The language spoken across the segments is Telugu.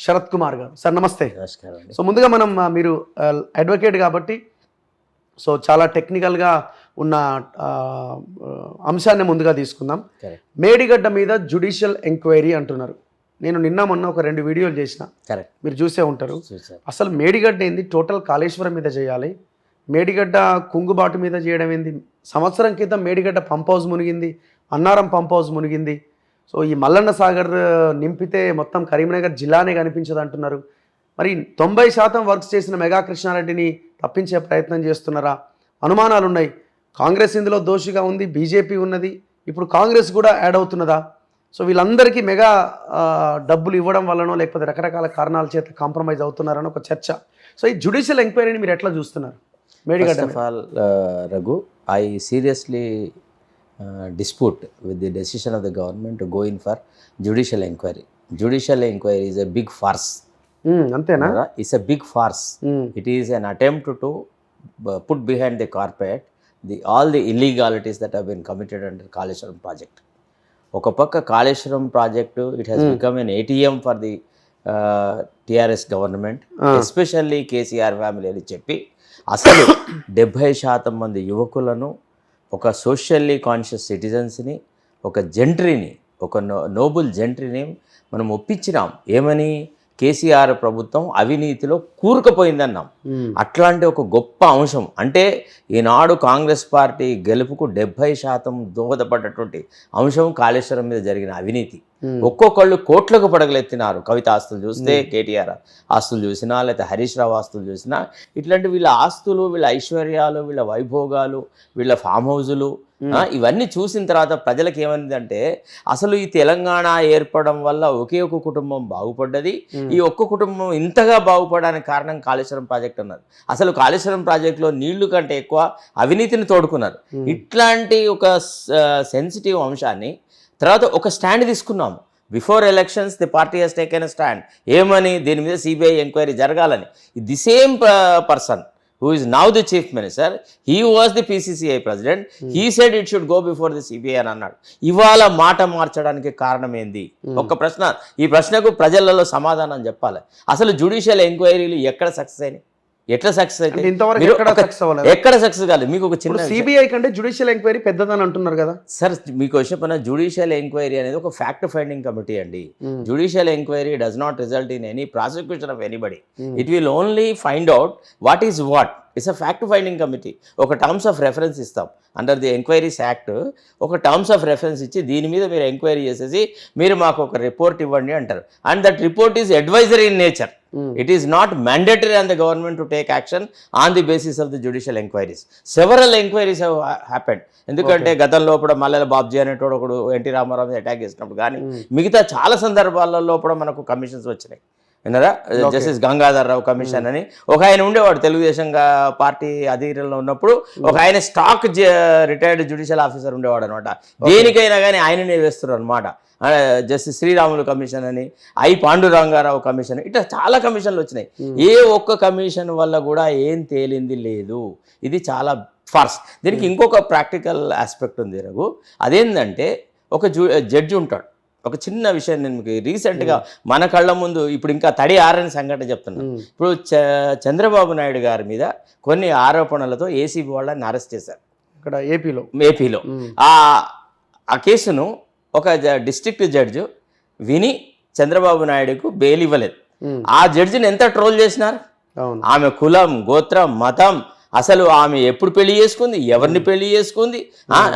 శరత్ కుమార్ గారు. సార్ నమస్తే. నమస్కారం అండి. సో ముందుగా మనం మీరు అడ్వకేట్ కాబట్టి సో చాలా టెక్నికల్గా ఉన్న అంశాన్ని ముందుగా తీసుకుందాం. కరెక్ట్. మేడిగడ్డ మీద జ్యుడిషియల్ ఎంక్వైరీ అంటున్నారు. నేను నిన్న మొన్న ఒక 2 వీడియోలు చేసిన, కరెక్ట్ మీరు చూసే ఉంటారు. చూసారు. అసలు మేడిగడ్డ ఏంది, టోటల్ కాళేశ్వరం మీద చేయాలి, మేడిగడ్డ కుంగుబాటు మీద చేయడం ఏంది, సంవత్సరం క్రితం మేడిగడ్డ పంప్ హౌస్ మునిగింది, అన్నారం పంప్ హౌస్ మునిగింది. సో ఈ మల్లన్న సాగర్ నింపితే మొత్తం కరీంనగర్ జిల్లానే కనిపించదు అంటున్నారు. మరి 90% వర్క్స్ చేసిన మెగా కృష్ణారెడ్డిని తప్పించే ప్రయత్నం చేస్తున్నారా? అనుమానాలు ఉన్నాయి. కాంగ్రెస్ ఇందులో దోషిగా ఉంది, బీజేపీ ఉన్నది, ఇప్పుడు కాంగ్రెస్ కూడా యాడ్ అవుతున్నదా? సో వీళ్ళందరికీ మెగా డబ్బులు ఇవ్వడం వల్లనో లేకపోతే రకరకాల కారణాల చేత కాంప్రమైజ్ అవుతున్నారని ఒక చర్చ. సో ఈ జ్యుడిషియల్ ఎంక్వైరీని మీరు ఎట్లా చూస్తున్నారు? Medigadda first of all Raghu, I seriously dispute with the decision of the government to go in for judicial inquiry. Judicial inquiry is a big farce. అంతేనా? It's a big farce. It is an attempt to put behind the carpet all the illegalities that have been committed under Kaleshwaram project. ఒక పక్క Kaleshwaram project, it has become an ATM for the TRS government, especially KCR family అని చెప్పి అసలు 70% మంది యువకులను, ఒక సోషల్లీ కాన్షియస్ సిటిజన్స్ని, ఒక జెంట్రీని, ఒక నోబుల్ జెంట్రీని మనం ఒప్పించినాం. ఏమని? కేసీఆర్ ప్రభుత్వం అవినీతిలో కూరుకుపోయిందన్నాం. అట్లాంటి ఒక గొప్ప అంశం అంటే ఈనాడు కాంగ్రెస్ పార్టీ గెలుపుకు 70% దోహదపడ్డటువంటి అంశం కాళేశ్వరం మీద జరిగిన అవినీతి. ఒక్కొక్కళ్ళు కోట్లకు పడగలెత్తినారు. కవిత ఆస్తులు చూస్తే, కేటీఆర్ ఆస్తులు చూసినా, లేకపోతే హరీష్ రావు ఆస్తులు చూసినా, ఇట్లాంటి వీళ్ళ ఆస్తులు, వీళ్ళ ఐశ్వర్యాలు, వీళ్ళ వైభోగాలు, వీళ్ళ ఫామ్ హౌజులు, ఇవన్నీ చూసిన తర్వాత ప్రజలకు ఏమైందంటే అసలు ఈ తెలంగాణ ఏర్పడడం వల్ల ఒకే ఒక కుటుంబం బాగుపడ్డది. ఈ ఒక్క కుటుంబం ఇంతగా బాగుపడడానికి కారణం కాళేశ్వరం ప్రాజెక్ట్ అన్నారు. అసలు కాళేశ్వరం ప్రాజెక్టులో నీళ్లు కంటే ఎక్కువ అవినీతిని తోడుకున్నారు. ఇట్లాంటి ఒక సెన్సిటివ్ అంశాన్ని తర్వాత ఒక స్టాండ్ తీసుకున్నాము. Before elections the party has taken a stand. ఏమని? దీని మీద సిబిఐ ఎంక్వైరీ జరగాలని. The same person who is now the chief minister, he was the PCCI president, he said it should go before the CBI అని అన్నాడు. ఇవాళ మాట మార్చడానికి కారణం ఏంది? ఒక ప్రశ్న, ఈ ప్రశ్నకు ప్రజలలో సమాధానం చెప్పాలి. అసలు జ్యుడిషియల్ ఎంక్వైరీలు ఎక్కడ సక్సెస్ అయినాయి? ఎట్లా సక్సెస్ అయితే? ఎక్కడ సక్సెస్ కాలేదు. మీకు ఒక చిన్న సిబిఐ కంటే జ్యుడిషియల్ ఎంక్వైరీ పెద్దదని అంటున్నారు కదా సార్. మీకు చెప్పిన జ్యుడిషియల్ ఎంక్వైరీ అనేది ఒక ఫ్యాక్ట్ ఫైండింగ్ కమిటీ అండి. Judicial enquiry does not result in any prosecution of anybody. It will only find out what is what. It's a fact finding committee. ఒక టర్మ్స్ ఆఫ్ రెఫరెన్స్ ఇస్తాం అండర్ ది ఎంక్వైరీస్ యాక్ట్. ఒక టర్మ్స్ ఆఫ్ రెఫరెన్స్ ఇచ్చి దీని మీద మీరు ఎంక్వైరీ చేసేసి మీరు మాకు ఒక రిపోర్ట్ ఇవ్వండి అంటారు. And that report is advisory in nature. It is not mandatory on the government to take action on the basis of the judicial inquiries. Several inquiries have happened. ఎందుకంటే గతంలో కూడా మల్లెల బాబ్జీ అనేటోడు ఒకడు ఎన్టీ రామారావు అటాక్ చేసినప్పుడు కానీ మిగతా చాలా సందర్భాలలో కూడా మనకు కమిషన్స్ వచ్చినాయి. విన్నారా? జస్టిస్ గంగాధర్ రావు కమిషన్ అని ఒక ఆయన ఉండేవాడు తెలుగుదేశం పార్టీ అధికారంలో ఉన్నప్పుడు. ఒక ఆయన స్టాక్ రిటైర్డ్ జ్యుడిషియల్ ఆఫీసర్ ఉండేవాడు అనమాట. దేనికైనా కానీ ఆయననే వేస్తున్నారు అనమాట. జస్టిస్ శ్రీరాములు కమిషన్ అని, పాండురంగారావు కమిషన్, ఇట్లా చాలా కమిషన్లు వచ్చినాయి. ఏ ఒక్క కమిషన్ వల్ల కూడా ఏం తేలింది లేదు. ఇది చాలా ఫార్స్. దీనికి ఇంకొక ప్రాక్టికల్ ఆస్పెక్ట్ ఉంది రఘు. అదేంటంటే ఒక జడ్జి ఉంటాడు. ఒక చిన్న విషయం నేను మీకు రీసెంట్గా మన కళ్ళ ముందు ఇప్పుడు ఇంకా తడి ఆరని సంఘటన చెప్తున్నాను. ఇప్పుడు చంద్రబాబు నాయుడు గారి మీద కొన్ని ఆరోపణలతో ఏసీబీ వాళ్ళని అరెస్ట్ చేశారు ఇక్కడ ఏపీలో. ఆ కేసును ఒక డిస్ట్రిక్ట్ జడ్జి విని చంద్రబాబు నాయుడుకు బెయిల్ ఇవ్వలేదు. ఆ జడ్జిని ఎంత ట్రోల్ చేసినారు. ఆమె కులం, గోత్రం, మతం, అసలు ఆమె ఎప్పుడు పెళ్లి చేసుకుంది, ఎవరిని పెళ్లి చేసుకుంది,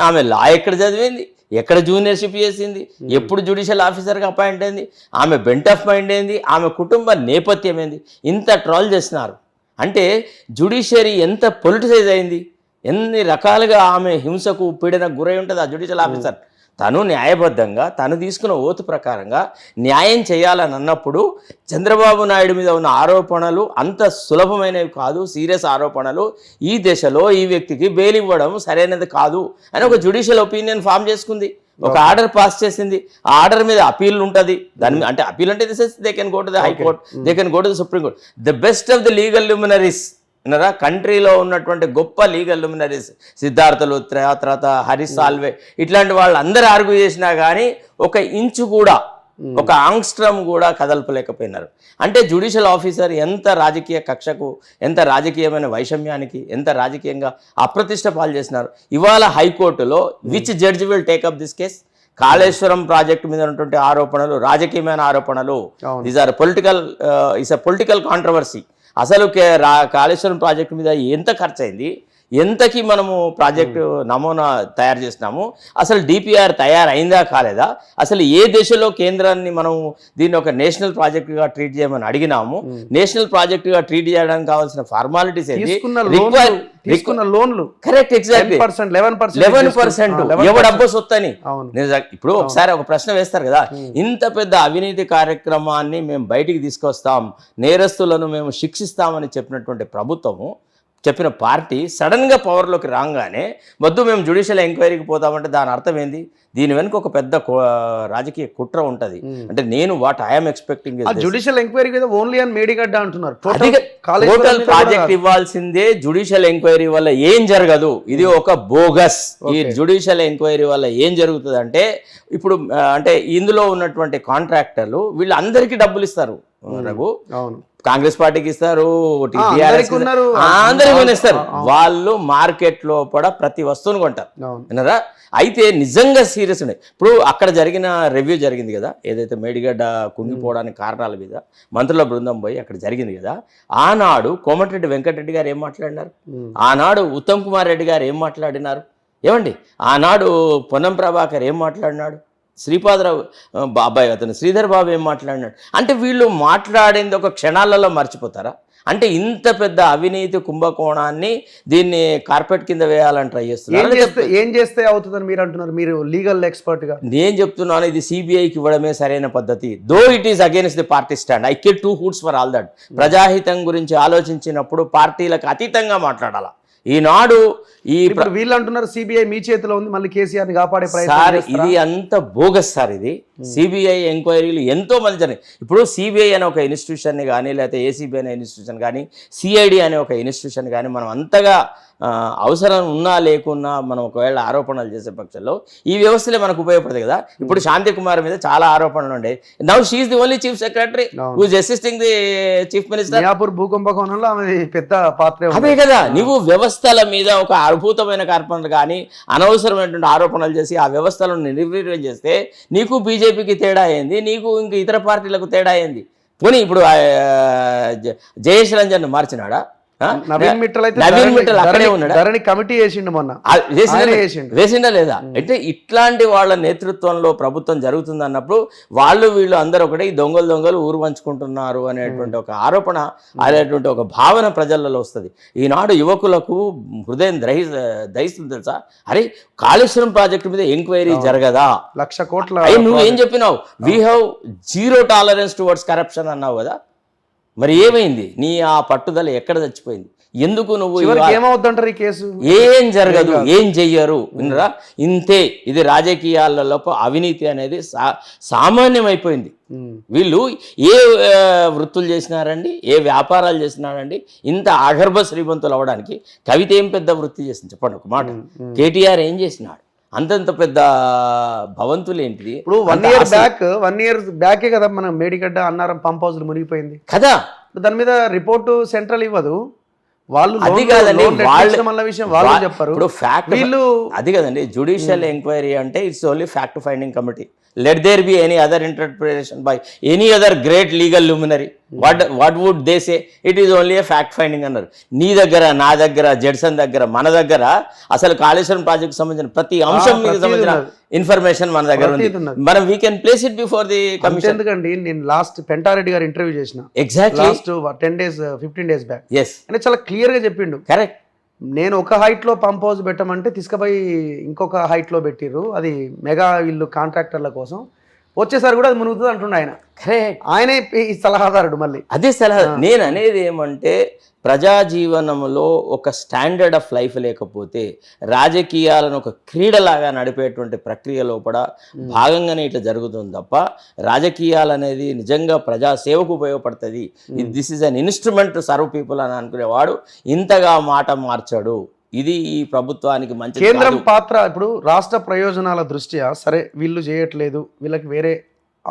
ఆమె లా ఎక్కడ చదివింది, ఎక్కడ జూనియర్షిప్ చేసింది, ఎప్పుడు జ్యుడిషియల్ ఆఫీసర్గా అపాయింట్ అయింది, ఆమె బెంట్ ఆఫ్ మైండ్ ఏంది, ఆమె కుటుంబ నేపథ్యం ఏంది, ఇంత ట్రోల్ చేసినారు. అంటే జ్యుడిషియరీ ఎంత పొలిటిసైజ్ అయింది, ఎన్ని రకాలుగా ఆమె హింసకు పీడనకు గురై ఉంటుంది ఆ జ్యుడిషియల్ ఆఫీసర్. తను న్యాయబద్ధంగా తను తీసుకున్న ఓతు ప్రకారంగా న్యాయం చేయాలని అన్నప్పుడు చంద్రబాబు నాయుడు మీద ఉన్న ఆరోపణలు అంత సులభమైనవి కాదు, సీరియస్ ఆరోపణలు. ఈ దశలో ఈ వ్యక్తికి బెయిల్ ఇవ్వడం సరైనది కాదు అని ఒక జ్యుడిషియల్ ఒపీనియన్ ఫామ్ చేసుకుంది. ఒక ఆర్డర్ పాస్ చేసింది. ఆ ఆర్డర్ మీద అపీల్ ఉంటుంది. దాని అంటే అపీల్ అంటే they can go to the high court, they can go to the supreme court. The best of the legal luminaries విన్నారా? కంట్రీలో ఉన్నటువంటి గొప్ప లీగల్ ల్యూమినరీస్ సిద్ధార్థ లూత్రా, తర్వాత హరీష్ సాల్వే, ఇట్లాంటి వాళ్ళు అందరూ ఆర్గ్యూ చేసినా కానీ ఒక ఇంచు కూడా ఒక ఆంగ్స్ట్రమ్ కూడా కదల్పలేకపోయినారు. అంటే జ్యుడిషియల్ ఆఫీసర్ ఎంత రాజకీయ కక్షకు, ఎంత రాజకీయమైన వైషమ్యానికి, ఎంత రాజకీయంగా అప్రతిష్ట పాలు చేసినారు. ఇవాళ హైకోర్టులో which judge will take up this case? Kaleshwaram project మీద ఉన్నటువంటి ఆరోపణలు రాజకీయమైన ఆరోపణలు. These are political, it's a political controversy. అసలు కాళేశ్వరం ప్రాజెక్టు మీద ఎంత ఖర్చు అయింది, ఎంతకి మనము ప్రాజెక్టు నమూనా తయారు చేసినాము, అసలు డిపిఆర్ తయారైందా కాలేదా, అసలు ఏ దశలో కేంద్రాన్ని మనం దీన్ని ఒక నేషనల్ ప్రాజెక్టుగా ట్రీట్ చేయమని అడిగినాము, నేషనల్ ప్రాజెక్టుగా ట్రీట్ చేయడానికి కావాల్సిన ఫార్మాలిటీస్ ఏంటి, లోన్లు కరెక్ట్, ఎగ్జాక్ట్లీ 11% ఎవడు అబ్బో సొత్తని. ఇప్పుడు ఒకసారి ఒక ప్రశ్న వేస్తారు కదా, ఇంత పెద్ద అవినీతి కార్యక్రమాన్ని మేము బయటికి తీసుకొస్తాం, నేరస్తులను మేము శిక్షిస్తామని చెప్పినటువంటి ప్రభుత్వము, చెప్పిన పార్టీ సడన్గా పవర్లోకి రాగానే వద్దు మేము జ్యుడిషియల్ ఎంక్వైరీకి పోతామంటే దాని అర్థం ఏంది? దీని వెనుక ఒక పెద్ద రాజకీయ కుట్ర ఉంటుంది. అంటే నేను what I'm expecting judicial enquiry only అని మేడిగడ్డ అంటున్నారు. టోటల్ ప్రాజెక్ట్ ఇవ్వాల్సిందే. జ్యుడిషియల్ ఎంక్వైరీ వల్ల ఏం జరగదు, ఇది ఒక బోగస్. ఈ జ్యుడిషియల్ ఎంక్వైరీ వల్ల ఏం జరుగుతుంది అంటే, ఇప్పుడు అంటే ఇందులో ఉన్నటువంటి కాంట్రాక్టర్లు వీళ్ళందరికీ డబ్బులు ఇస్తారు రఘు. కాంగ్రెస్ పార్టీకి ఇస్తారు, అందరికి కొనిస్తారు. వాళ్ళు మార్కెట్ లోపల ప్రతి వస్తువును కొంటారు విన్నారా. అయితే నిజంగా సీరియస్ ఉన్నాయి. ఇప్పుడు అక్కడ జరిగిన రివ్యూ జరిగింది కదా, ఏదైతే మేడిగడ్డ కుంగిపోవడానికి కారణాల మీద మంత్రుల బృందం పోయి అక్కడ జరిగింది కదా. ఆనాడు కోమటిరెడ్డి వెంకటరెడ్డి గారు ఏం మాట్లాడినారు, ఆనాడు ఉత్తమ్ కుమార్ రెడ్డి గారు ఏం మాట్లాడినారు, ఏమండి ఆనాడు పొన్నం ప్రభాకర్ ఏం మాట్లాడినాడు, శ్రీపాదరావు బాబాయ్ అతను శ్రీధర్ బాబు ఏం మాట్లాడినాడు. అంటే వీళ్ళు మాట్లాడింది ఒక క్షణాలలో మర్చిపోతారా? అంటే ఇంత పెద్ద అవినీతి కుంభకోణాన్ని దీన్ని కార్పెట్ కింద వేయాలని ట్రై చేస్తున్నారు. ఏం చేస్తే అవుతుందని మీరు అంటున్నారు, మీరు లీగల్ ఎక్స్పర్ట్ గా. నేను చెప్తున్నాను ఇది సిబిఐకి ఇవ్వడమే సరైన పద్ధతి. Though it is against the party stand. I kill 2 hoots for all that. ప్రజాహితం గురించి ఆలోచించినప్పుడు పార్టీలకు అతీతంగా మాట్లాడాలా. ఈనాడు వీళ్ళు అంటున్నారు సిబిఐ మీ చేతిలో ఉంది, మళ్ళీ కేసీఆర్ ని కాపాడే సార్ ఇది అంత బోగస్ సార్. ఇది సిబిఐ ఎంక్వైరీలు ఎంతో మంది జరిగాయి. ఇప్పుడు సిబిఐ అనే ఒక ఇన్స్టిట్యూషన్ని కానీ, లేకపోతే ఏసీబీ అనే ఇన్స్టిట్యూషన్ కానీ, సిఐడి అనే ఒక ఇన్స్టిట్యూషన్ కానీ మనం అంతగా అవసరం ఉన్నా లేకున్నా మనం ఒకవేళ ఆరోపణలు చేసే పక్షంలో ఈ వ్యవస్థలే మనకు ఉపయోగపడదు కదా. ఇప్పుడు శాంతి కుమార్ మీద చాలా ఆరోపణలు ఉండే. Now she is the only chief secretary who is assisting the chief minister. భూకంపకోణంలో ఆమె పెద్ద పాత్ర. అదే కదా, నువ్వు వ్యవస్థల మీద ఒక అద్భుతమైన కార్పణలు కానీ అనవసరమైనటువంటి ఆరోపణలు చేసి ఆ వ్యవస్థలను నిర్వీర్యం చేస్తే నీకు బీజేపీకి తేడా అయింది, నీకు ఇంక ఇతర పార్టీలకు తేడా అయింది. పోనీ ఇప్పుడు జయేష్ రంజన్ మార్చినాడా? నవీన్ మిట్టల్ అక్కడే ఉన్నాడు, కమిటీ వేసిండు మొన్న, వేసిండా లేదా? అంటే ఇట్లాంటి వాళ్ళ నేతృత్వంలో ప్రభుత్వం జరుగుతుంది అన్నప్పుడు వీళ్ళు అందరూ ఒకటే దొంగలు ఊరు పంచుకుంటున్నారు అనేటువంటి ఒక ఆరోపణ, అనేటువంటి ఒక భావన ప్రజలలో వస్తుంది. ఈనాడు యువకులకు హృదయం దహిస్తుంది తెలుసా. అరే కాళేశ్వరం ప్రాజెక్టు మీద ఎంక్వైరీ జరగదా? 1,00,000 కోట్ల. నువ్వేం చెప్పినావు? We have 0 tolerance towards corruption అన్నావు కదా. మరి ఏమైంది? నీ ఆ పట్టుదల ఎక్కడ చచ్చిపోయింది? ఎందుకు నువ్వు ఏమవుతుంటారు ఈ కేసు? ఏం జరగదు, ఏం చెయ్యరు వినరా. ఇంతే. ఇది రాజకీయాలలో అవినీతి అనేది సామాన్యమైపోయింది. వీళ్ళు ఏ వృత్తులు చేసినారండి, ఏ వ్యాపారాలు చేసినారండి ఇంత అగర్భ శ్రీమంతులు అవ్వడానికి? కవిత ఏం పెద్ద వృత్తి చేసింది చెప్పండి ఒక మాట. కేటీఆర్ ఏం చేసినాడు? అంతంత పెద్ద భవంతులు ఏంటిది? ఇప్పుడు 1 year బ్యాకే కదా మన మేడిగడ్డ అన్నారం పంప్ హౌస్ మునిగిపోయింది కదా. దాని మీద రిపోర్టు సెంట్రల్ ఇవ్వదు, వాళ్ళు అది కాదండి విషయం వాళ్ళు చెప్పారు. ఇప్పుడు ఫ్యాక్ట్ వీళ్ళు అది కదండి. జ్యుడిషియల్ ఎంక్వైరీ అంటే it's only fact finding committee. Let there be any other interpretation by any other great legal luminary. What would they say? It is only a fact finding అన్నారు. నీ దగ్గర, నా దగ్గర, జెడ్సన్ దగ్గర, మన దగ్గర అసలు కాళేశ్వరం ప్రాజెక్ట్ సంబంధించిన ప్రతి అంశం మీకు సంబంధించిన ఇన్ఫర్మేషన్ మన దగ్గర ఉంది. మనం we can place it before the commission. ఎందుకండి నేను లాస్ట్ పెంటారెడ్డి గారు ఇంటర్వ్యూ చేసిన exactly last 15 days back. yes అంటే చాలా క్లియర్ గా చెప్పిండు. కరెక్ట్. నేను ఒక హైట్లో పంప్ హౌస్ పెట్టమంటే తీసుకుపోయి ఇంకొక హైట్లో పెట్టిర్రు, అది మెగా ఇల్లు కాంట్రాక్టర్ల కోసం. వచ్చేసారి కూడా అది మునుగుతుంది అంటుండే ఆయన. ఆయనే ఈ సలహాదారుడు. మళ్ళీ అదే సలహా. నేను అనేది ఏమంటే ప్రజాజీవనంలో ఒక స్టాండర్డ్ ఆఫ్ లైఫ్ లేకపోతే రాజకీయాలను ఒక క్రీడలాగా నడిపేటువంటి ప్రక్రియ లోపల భాగంగానే ఇట్లా జరుగుతుంది తప్ప రాజకీయాలు అనేది నిజంగా ప్రజాసేవకు ఉపయోగపడుతుంది. This is an instrument to serve people అని అనుకునేవాడు ఇంతగా మాట మార్చాడు. ఇది ఈ ప్రభుత్వానికి మంచి. కేంద్రం పాత్ర ఇప్పుడు రాష్ట్ర ప్రయోజనాల దృష్ట్యా సరే వీళ్ళు చేయట్లేదు, వీళ్ళకి వేరే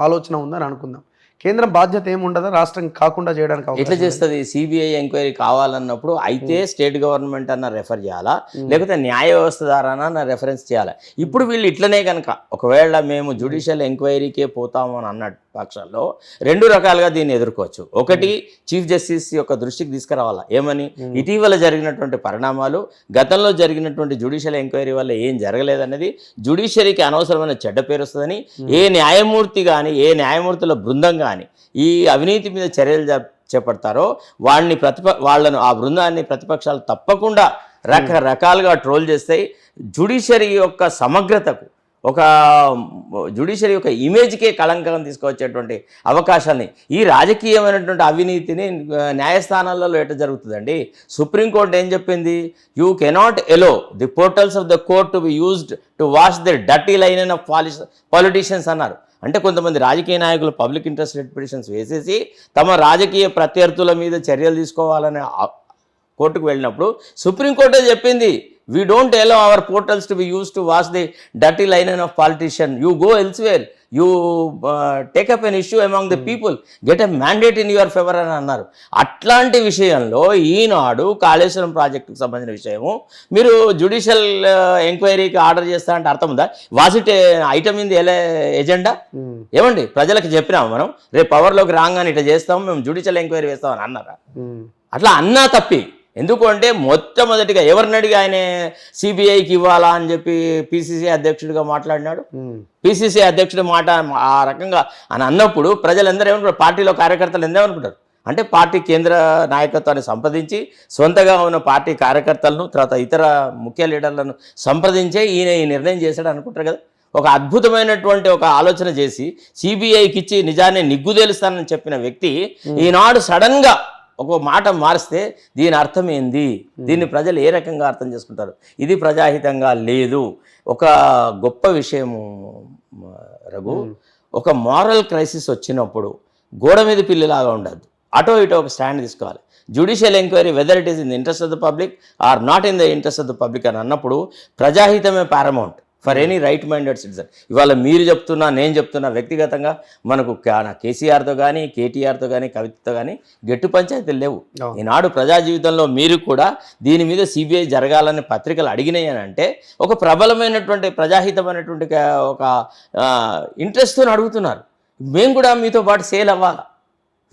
ఆలోచన ఉందని అనుకుందాం. కేంద్రం బాధ్యత ఏముండదా రాష్ట్రం కాకుండా చేయడానికి ఎట్లా అవకాశం చేస్తుంది? సిబిఐ ఎంక్వైరీ కావాలన్నప్పుడు అయితే స్టేట్ గవర్నమెంట్ అన్న రెఫర్ చేయాలా, లేకపోతే న్యాయ వ్యవస్థ ద్వారా రెఫరెన్స్ చేయాలా. ఇప్పుడు వీళ్ళు ఇట్లనే కనుక ఒకవేళ మేము జ్యుడిషియల్ ఎంక్వైరీకే పోతాము అని అన్న పక్షాల్లో రెండు రకాలుగా దీన్ని ఎదుర్కోవచ్చు. ఒకటి, చీఫ్ జస్టిస్ యొక్క దృష్టికి తీసుకురావాలా, ఏమని ఇటీవల జరిగినటువంటి పరిణామాలు, గతంలో జరిగినటువంటి జ్యుడిషియల్ ఎంక్వైరీ వల్ల ఏం జరగలేదన్నది, జ్యుడిషియరీకి అనవసరమైన చెడ్డ పేరు వస్తుందని ఏ న్యాయమూర్తి కానీ ఏ న్యాయమూర్తుల బృందం కానీ ఈ అవినీతి మీద చర్యలు చేపడతారో వాళ్ళను ఆ బృందాన్ని ప్రతిపక్షాలు తప్పకుండా రకరకాలుగా ట్రోల్ చేస్తాయి. జ్యుడిషియరీ యొక్క సమగ్రతకు, ఒక జ్యుడిషియరీ యొక్క ఇమేజ్కే కళంకం తీసుకొచ్చేటువంటి అవకాశాన్ని, ఈ రాజకీయమైనటువంటి అవినీతిని న్యాయస్థానాలలో ఎట్లా జరుగుతుందండి? సుప్రీంకోర్టు ఏం చెప్పింది? You cannot allow the portals of the court to be used to wash the dirty line of politicians అన్నారు. అంటే కొంతమంది రాజకీయ నాయకులు పబ్లిక్ ఇంట్రెస్ట్ పిటిషన్స్ వేసేసి తమ రాజకీయ ప్రత్యర్థుల మీద చర్యలు తీసుకోవాలనే కోర్టుకు వెళ్ళినప్పుడు సుప్రీంకోర్టే చెప్పింది, we don't allow our portals to be used to wash the dirty linen of politician. You go elsewhere, you take up an issue among the people, get a mandate in your favor అని అన్నారు. అట్లాంటి విషయంలో ఈనాడు కాళేశ్వరం ప్రాజెక్టుకు సంబంధించిన విషయము మీరు జ్యుడిషియల్ ఎంక్వైరీకి ఆర్డర్ చేస్తా అంటే అర్థం ఉందా? Was it item in the agenda? ఏమండి, ప్రజలకు చెప్పినాము మనం రేపు పవర్లోకి రాగానే ఇట్లా చేస్తాము, మేము జ్యుడిషియల్ ఎంక్వైరీ వేస్తామని అన్నారా? అట్లా అన్నా తప్పి. ఎందుకు అంటే మొట్టమొదటిగా ఎవరిని అడిగి ఆయన సిబిఐకి ఇవ్వాలా అని చెప్పి పిసిసి అధ్యక్షుడిగా మాట్లాడినాడు. పిసిసి అధ్యక్షుడు మాట ఆ రకంగా అని అన్నప్పుడు ప్రజలందరూ ఏమనుకుంటారు? పార్టీలో కార్యకర్తలు ఎందేమనుకుంటారు అంటే పార్టీ కేంద్ర నాయకత్వాన్ని సంప్రదించి సొంతగా ఉన్న పార్టీ కార్యకర్తలను తర్వాత ఇతర ముఖ్య లీడర్లను సంప్రదించే ఈయన ఈ నిర్ణయం చేశాడు అనుకుంటారు కదా. ఒక అద్భుతమైనటువంటి ఒక ఆలోచన చేసి సిబిఐకి ఇచ్చి నిజాన్ని నిగ్గుదేలుస్తానని చెప్పిన వ్యక్తి ఈనాడు సడన్గా ఒక మాట మారిస్తే దీని అర్థం ఏంది? దీన్ని ప్రజలు ఏ రకంగా అర్థం చేసుకుంటారు? ఇది ప్రజాహితంగా లేదు. ఒక గొప్ప విషయము రఘు, ఒక మారల్ క్రైసిస్ వచ్చినప్పుడు గోడ మీద పిల్లిలాగా ఉండద్దు, అటో ఇటో ఒక స్టాండ్ తీసుకోవాలి. Judicial enquiry whether it is in the interest of the public or not in the interest of the public అని అన్నప్పుడు ప్రజాహితమే paramount for any right minded citizen. ఇవాళ మీరు చెప్తున్నా, నేను చెప్తున్నా, వ్యక్తిగతంగా మనకు కేసీఆర్తో కానీ కేటీఆర్తో కానీ కవితతో కానీ గట్టి పంచాయతీలు లేవు. ఈనాడు ప్రజా జీవితంలో మీరు కూడా దీని మీద సిబిఐ జరగాలని పత్రికలు అడిగినాయి అని అంటే ఒక ప్రబలమైనటువంటి ప్రజాహితమైనటువంటి ఒక ఇంట్రెస్ట్తో అడుగుతున్నారు. మేము కూడా మీతో పాటు సేల్ అవ్వాలి.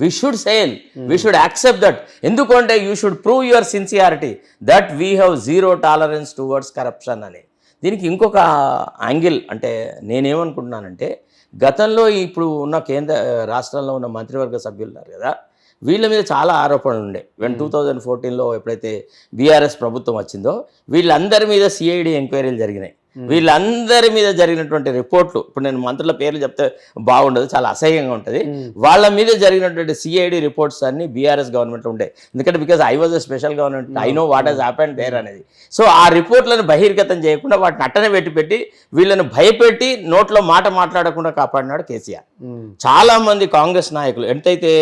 We should sail, we should accept that. ఎందుకంటే you should prove your sincerity that we have zero tolerance towards corruption అని. దీనికి ఇంకొక యాంగిల్ అంటే నేనేమనుకుంటున్నానంటే, గతంలో ఇప్పుడు ఉన్న రాష్ట్రంలో ఉన్న మంత్రివర్గ సభ్యులు ఉన్నారు కదా, వీళ్ళ మీద చాలా ఆరోపణలు ఉండే. 2014లో ఎప్పుడైతే బీఆర్ఎస్ ప్రభుత్వం వచ్చిందో వీళ్ళందరి మీద సిఐడి ఎంక్వైరీలు జరిగినాయి. వీళ్ళందరి మీద జరిగినటువంటి రిపోర్ట్లు, ఇప్పుడు నేను మంత్రుల పేర్లు చెప్తే బాగుండదు, చాలా అసహ్యంగా ఉంటుంది. వాళ్ళ మీద జరిగినటువంటి సిఐడి రిపోర్ట్స్ అన్ని బీఆర్ఎస్ గవర్నమెంట్లో ఉండే. ఎందుకంటే because I was a special government, I know what has happened there అనేది. సో ఆ రిపోర్ట్లను బహిర్గతం చేయకుండా వాటిని అట్టనే పెట్టి వీళ్ళని భయపెట్టి నోట్లో మాట మాట్లాడకుండా కాపాడినాడు కేసీఆర్. చాలా మంది కాంగ్రెస్ నాయకులు ఎంతైతే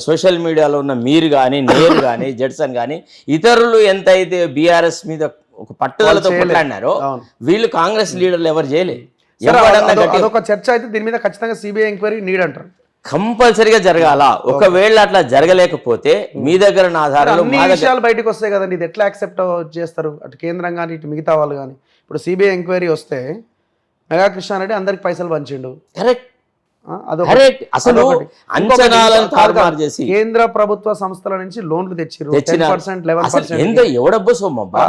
సోషల్ మీడియాలో ఉన్న మీరు కానీ, నేరు కానీ, జడ్సన్ కానీ, ఇతరులు ఎంతైతే బీఆర్ఎస్ మీద ఒక పట్టుదలతో కొట్లాడినారో వీళ్ళు కాంగ్రెస్ లీడర్లు ఎవరు చేయలేదు. అదొక చర్చ అయితే దీని మీద ఖచ్చితంగా సిబిఐ ఎంక్వైరీ నీడ్ అంటారు. కంపల్సరీగా జరగాల. ఒకవేళ అట్లా జరగలేకపోతే మీ దగ్గర నా ఆధారాలు విషయాలు బయటకు వస్తాయి కదండి, ఇది ఎట్లా యాక్సెప్ట్ చేస్తారు అటు కేంద్రం కానీ ఇటు మిగతా వాళ్ళు కానీ? ఇప్పుడు సిబిఐ ఎంక్వైరీ వస్తే మెగా కృష్ణారెడ్డి అందరికి పైసలు పంచిండు, కరెక్ట్. అసలు అంచనాలను తారుమారు చేసి కేంద్ర ప్రభుత్వ సంస్థల నుంచి లోన్లు తెచ్చిరు. ఎవడబ్బో సొమ్మబ్బా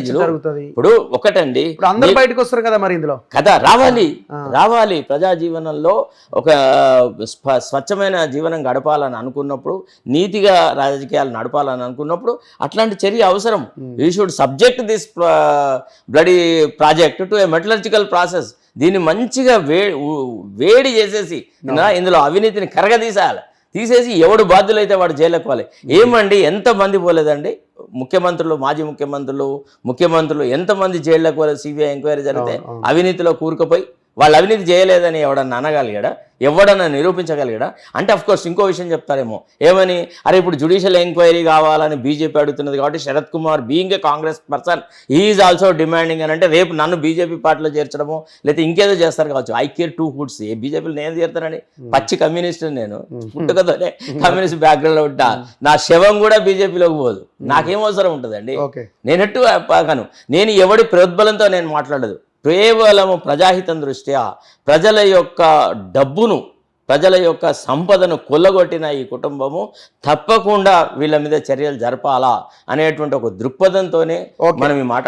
జరుగుతుంది. ఇప్పుడు ఒకటండి, ఇప్పుడు అందరు బయటకు వస్తారు కదా, మరి ఇందులో కదా రావాలి. ప్రజా జీవనంలో ఒక స్వచ్ఛమైన జీవనం గడపాలని అనుకున్నప్పుడు, నీతిగా రాజకీయాలు నడపాలని అనుకున్నప్పుడు అట్లాంటి చర్య అవసరం. You should subject this bloody project to A metallurgical process. దీన్ని మంచిగా వేడి చేసేసి ఇందులో అవినీతిని తీసేసి ఎవడు బాధ్యులైతే వాడు జైలుకి పోలే. ఏమండి, ఎంతమంది పోలేదండి? ముఖ్యమంత్రులు, మాజీ ముఖ్యమంత్రులు ఎంతమంది జైళ్ళకి పోలేదు? సిబిఐ ఎంక్వైరీ జరిగితే అవినీతిలో కూరుకుపోయి వాళ్ళు అవినీతి చేయలేదని ఎవడన్నా అనగలిగాడా, ఎవడన్నా నిరూపించగలిగాడా? అంటే కోర్స్ ఇంకో విషయం చెప్తారేమో ఏమని, అరే ఇప్పుడు జ్యుడిషియల్ ఎంక్వైరీ కావాలని బీజేపీ అడుగుతున్నది కాబట్టి Sharath Kumar being a Congress person is also demanding అని అంటే రేపు నన్ను బీజేపీ పార్టీలో చేర్చడము లేకపోతే ఇంకేదో చేస్తారు కావచ్చు. I care two hoots. ఏ బీజేపీలో నేను చేరుతానని పచ్చి కమ్యూనిస్ట్ నేను పుట్టుకతోనే కమ్యూనిస్ట్ బ్యాక్గ్రౌండ్లో ఉంటా. నా శవం కూడా బీజేపీలోకి పోదు. నాకేం అవసరం ఉంటుందండి? నేను ఎట్టు కాను. నేను ఎవడి ప్రోద్బలంతో నేను మాట్లాడదు. కేవలము ప్రజాహితం దృష్ట్యా ప్రజల యొక్క డబ్బును, ప్రజల యొక్క సంపదను కొల్లగొట్టిన ఈ కుటుంబము తప్పకుండా వీళ్ళ మీద చర్యలు జరపాలా అనేటువంటి ఒక దృక్పథంతోనే మనం ఈ మాట